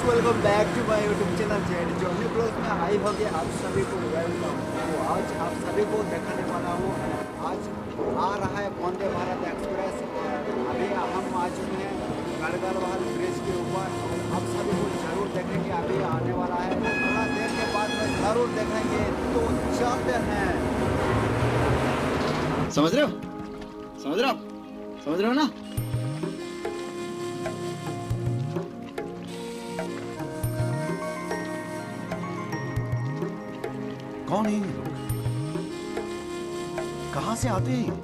Welcome back to my YouTube channel Z Johnny blog में आई होगी आप सभी को वेलकम। तो आज आप सभी को दिखाने वाला हूँ, आज आ रहा है वंदे भारत एक्सप्रेस। अभी हम आ चुके हैं गड़गड़वाल ब्रिज के ऊपर। आप सभी को जरूर देखेंगे, अभी आने वाला है, थोड़ा देर के बाद में जरूर देखेंगे। तो चलते हैं। समझ रहे हो, समझ रहे हो, समझ रहे हो ना। कौन है ये लोग? कहां से आते हैं ये?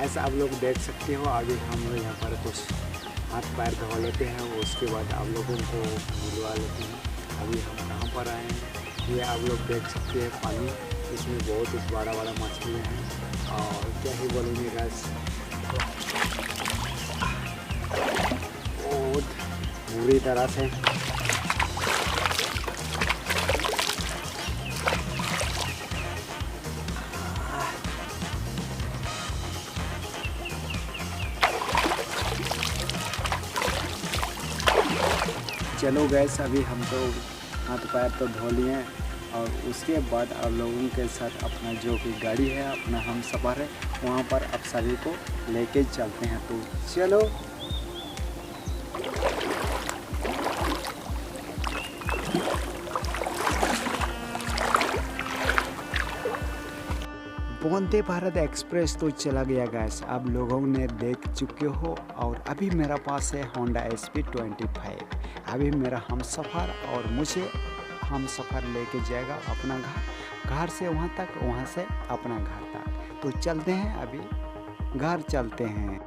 गैस आप लोग देख सकते हो। अभी हम लोग यहाँ पर कुछ हाथ पैर धो लेते हैं, उसके बाद आप लोगों को मिलवा लेते हैं। अभी हम कहाँ पर आए हैं ये आप लोग देख सकते हैं। पानी इसमें बहुत ही बड़ा बड़ा मछलियाँ हैं और क्या ही बोलेंगे गैस, बहुत बुरी तरह से चलो गैस, अभी हम तो हाथ पैर तो धो लिए और उसके बाद आप लोगों के साथ अपना जो कि गाड़ी है, अपना हम सफ़र है, वहाँ पर आप सभी को लेके चलते हैं। तो चलो। वंदे भारत एक्सप्रेस तो चला गया गैस, आप लोगों ने देख चुके हो। और अभी मेरा पास है होंडा SP25। अभी मेरा हम सफ़र और मुझे हम सफ़र लेके जाएगा अपना घर से वहाँ तक, वहाँ से अपना घर तक। तो चलते हैं, अभी घर चलते हैं।